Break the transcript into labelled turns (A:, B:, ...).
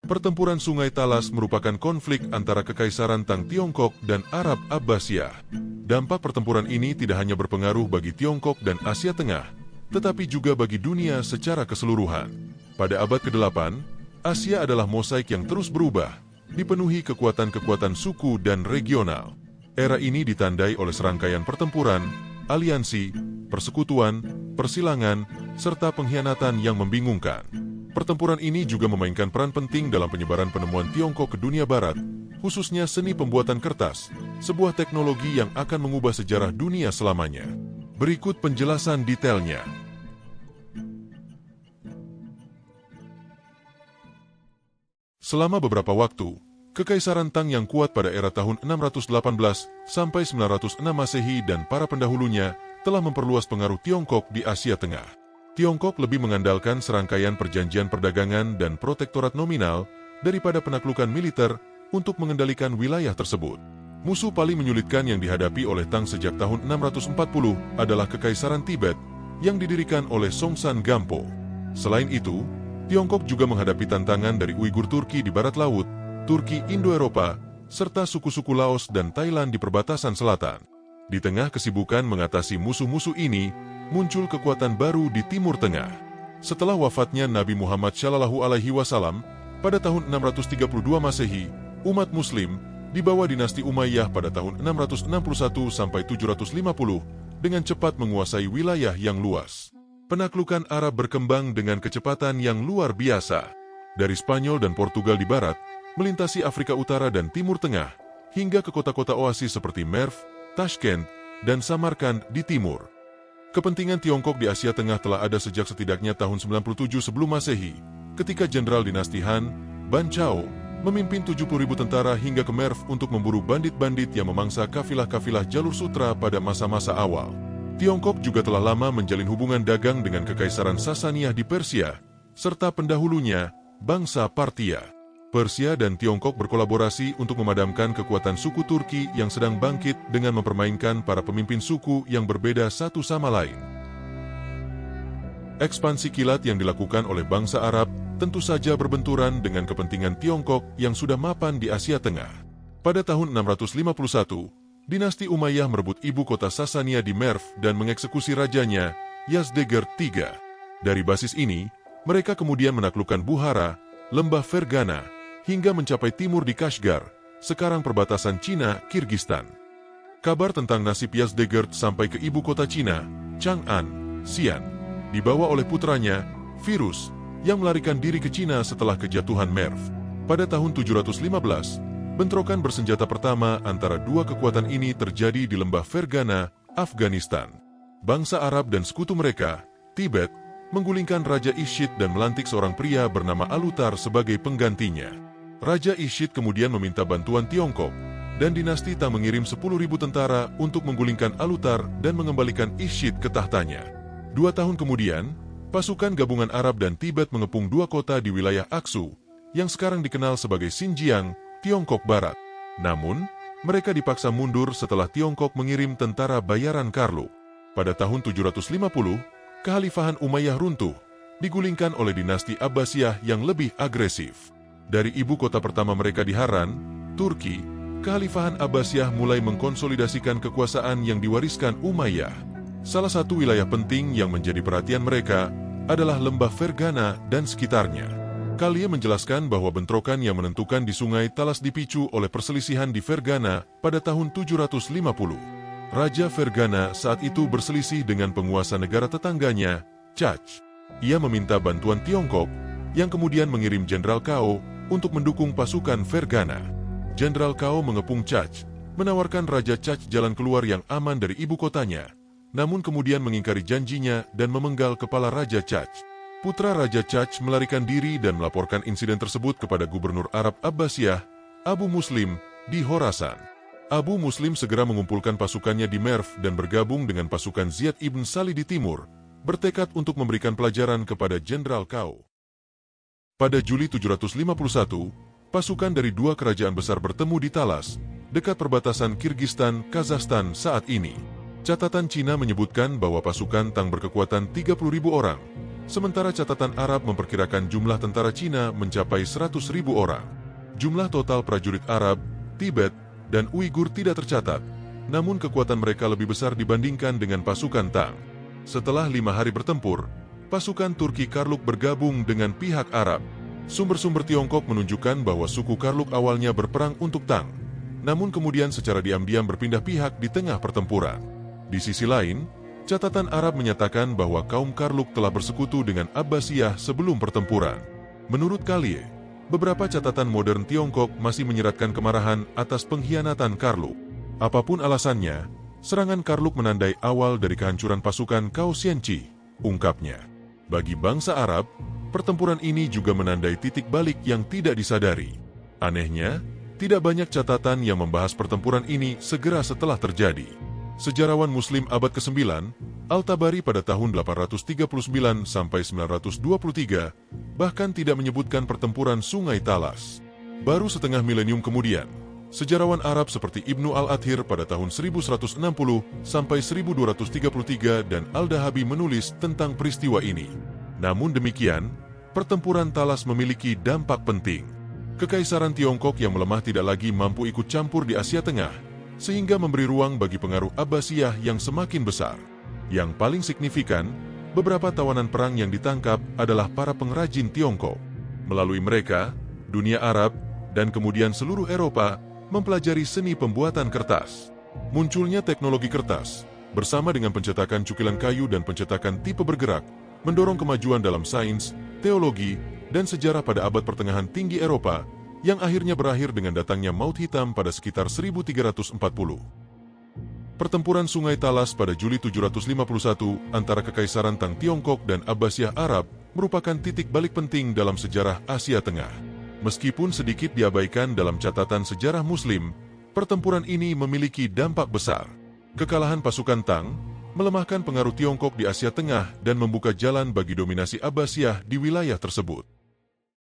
A: Pertempuran Sungai Talas merupakan konflik antara Kekaisaran Tang Tiongkok dan Arab Abbasiyah. Dampak pertempuran ini tidak hanya berpengaruh bagi Tiongkok dan Asia Tengah, tetapi juga bagi dunia secara keseluruhan. Pada abad ke-8, Asia adalah mosaik yang terus berubah, dipenuhi kekuatan-kekuatan suku dan regional. Era ini ditandai oleh serangkaian pertempuran, aliansi, persekutuan, persilangan, serta pengkhianatan yang membingungkan. Pertempuran ini juga memainkan peran penting dalam penyebaran penemuan Tiongkok ke dunia barat, khususnya seni pembuatan kertas, sebuah teknologi yang akan mengubah sejarah dunia selamanya. Berikut penjelasan detailnya. Selama beberapa waktu, Kekaisaran Tang yang kuat pada era tahun 618 sampai 906 Masehi dan para pendahulunya telah memperluas pengaruh Tiongkok di Asia Tengah. Tiongkok lebih mengandalkan serangkaian perjanjian perdagangan dan protektorat nominal daripada penaklukan militer untuk mengendalikan wilayah tersebut. Musuh paling menyulitkan yang dihadapi oleh Tang sejak tahun 640 adalah Kekaisaran Tibet yang didirikan oleh Songsan Gampo. Selain itu, Tiongkok juga menghadapi tantangan dari Uighur Turki di barat laut, Turki Indo-Eropa, serta suku-suku Laos dan Thailand di perbatasan selatan. Di tengah kesibukan mengatasi musuh-musuh ini, muncul kekuatan baru di Timur Tengah. Setelah wafatnya Nabi Muhammad SAW pada tahun 632 Masehi, umat Muslim di bawah dinasti Umayyah pada tahun 661 sampai 750 dengan cepat menguasai wilayah yang luas. Penaklukan Arab berkembang dengan kecepatan yang luar biasa. Dari Spanyol dan Portugal di barat, melintasi Afrika Utara dan Timur Tengah, hingga ke kota-kota oasis seperti Merv, Tashkent, dan Samarkand di timur. Kepentingan Tiongkok di Asia Tengah telah ada sejak setidaknya tahun 97 sebelum Masehi, ketika Jenderal Dinasti Han, Ban Chao, memimpin 70.000 tentara hingga ke Merv untuk memburu bandit-bandit yang memangsa kafilah-kafilah jalur sutra pada masa-masa awal. Tiongkok juga telah lama menjalin hubungan dagang dengan Kekaisaran Sasaniah di Persia, serta pendahulunya, bangsa Parthia. Persia dan Tiongkok berkolaborasi untuk memadamkan kekuatan suku Turki yang sedang bangkit dengan mempermainkan para pemimpin suku yang berbeda satu sama lain. Ekspansi kilat yang dilakukan oleh bangsa Arab tentu saja berbenturan dengan kepentingan Tiongkok yang sudah mapan di Asia Tengah. Pada tahun 651, dinasti Umayyah merebut ibu kota Sasania di Merv dan mengeksekusi rajanya, Yazdegerd III. Dari basis ini, mereka kemudian menaklukkan Bukhara, lembah Fergana, hingga mencapai timur di Kashgar, sekarang perbatasan Cina, Kirgistan. Kabar tentang nasib Yazdegerd sampai ke ibu kota Cina, Chang'an, Xi'an, dibawa oleh putranya, Virus, yang melarikan diri ke Cina setelah kejatuhan Merv. Pada tahun 715, bentrokan bersenjata pertama antara dua kekuatan ini terjadi di lembah Fergana, Afghanistan. Bangsa Arab dan sekutu mereka, Tibet, menggulingkan Raja Ishid dan melantik seorang pria bernama Alutar sebagai penggantinya. Raja Ishid kemudian meminta bantuan Tiongkok, dan dinasti Tang mengirim 10.000 tentara untuk menggulingkan Alutar dan mengembalikan Ishid ke tahtanya. 2 tahun kemudian, pasukan gabungan Arab dan Tibet mengepung 2 kota di wilayah Aksu, yang sekarang dikenal sebagai Xinjiang, Tiongkok Barat. Namun, mereka dipaksa mundur setelah Tiongkok mengirim tentara bayaran Karluk. Pada tahun 750, Kekhalifahan Umayyah runtuh, digulingkan oleh dinasti Abbasiyah yang lebih agresif. Dari ibu kota pertama mereka di Haran, Turki, Kekhalifahan Abbasiyah mulai mengkonsolidasikan kekuasaan yang diwariskan Umayyah. Salah satu wilayah penting yang menjadi perhatian mereka adalah lembah Fergana dan sekitarnya. Kalia menjelaskan bahwa bentrokan yang menentukan di Sungai Talas dipicu oleh perselisihan di Fergana pada tahun 750. Raja Fergana saat itu berselisih dengan penguasa negara tetangganya, Chach. Ia meminta bantuan Tiongkok, yang kemudian mengirim Jenderal Cao untuk mendukung pasukan Fergana. Jenderal Cao mengepung Chach, menawarkan Raja Chach jalan keluar yang aman dari ibu kotanya, namun kemudian mengingkari janjinya dan memenggal kepala Raja Chach. Putra Raja Chach melarikan diri dan melaporkan insiden tersebut kepada Gubernur Arab Abbasiyah, Abu Muslim, di Khorasan. Abu Muslim segera mengumpulkan pasukannya di Merv dan bergabung dengan pasukan Ziyad ibn Salih di timur, bertekad untuk memberikan pelajaran kepada Jenderal Cao. Pada Juli 751, pasukan dari 2 kerajaan besar bertemu di Talas, dekat perbatasan Kirgistan, Kazakhstan saat ini. Catatan Cina menyebutkan bahwa pasukan Tang berkekuatan 30.000 orang, sementara catatan Arab memperkirakan jumlah tentara Cina mencapai 100.000 orang. Jumlah total prajurit Arab, Tibet, dan Uighur tidak tercatat, namun kekuatan mereka lebih besar dibandingkan dengan pasukan Tang. Setelah 5 hari bertempur, pasukan Turki Karluk bergabung dengan pihak Arab. Sumber-sumber Tiongkok menunjukkan bahwa suku Karluk awalnya berperang untuk Tang, namun kemudian secara diam-diam berpindah pihak di tengah pertempuran. Di sisi lain, catatan Arab menyatakan bahwa kaum Karluk telah bersekutu dengan Abbasiyah sebelum pertempuran. Menurut Kalie, beberapa catatan modern Tiongkok masih menyiratkan kemarahan atas pengkhianatan Karluk. Apapun alasannya, serangan Karluk menandai awal dari kehancuran pasukan Cao Xianqi, ungkapnya. Bagi bangsa Arab, pertempuran ini juga menandai titik balik yang tidak disadari. Anehnya, tidak banyak catatan yang membahas pertempuran ini segera setelah terjadi. Sejarawan Muslim abad ke-9, Al-Tabari pada tahun 839 sampai 923, bahkan tidak menyebutkan pertempuran Sungai Talas. Baru setengah milenium kemudian, sejarawan Arab seperti Ibnu Al-Athir pada tahun 1160 sampai 1233 dan Al-Dahabi menulis tentang peristiwa ini. Namun demikian, pertempuran Talas memiliki dampak penting. Kekaisaran Tiongkok yang melemah tidak lagi mampu ikut campur di Asia Tengah, sehingga memberi ruang bagi pengaruh Abbasiyah yang semakin besar. Yang paling signifikan, beberapa tawanan perang yang ditangkap adalah para pengrajin Tiongkok. Melalui mereka, dunia Arab, dan kemudian seluruh Eropa, mempelajari seni pembuatan kertas. Munculnya teknologi kertas, bersama dengan pencetakan cukilan kayu dan pencetakan tipe bergerak, mendorong kemajuan dalam sains, teologi, dan sejarah pada abad pertengahan tinggi Eropa, yang akhirnya berakhir dengan datangnya Maut Hitam pada sekitar 1340. Pertempuran Sungai Talas pada Juli 751 antara Kekaisaran Tang Tiongkok dan Abbasiyah Arab merupakan titik balik penting dalam sejarah Asia Tengah. Meskipun sedikit diabaikan dalam catatan sejarah Muslim, pertempuran ini memiliki dampak besar. Kekalahan pasukan Tang melemahkan pengaruh Tiongkok di Asia Tengah dan membuka jalan bagi dominasi Abbasiyah di wilayah tersebut.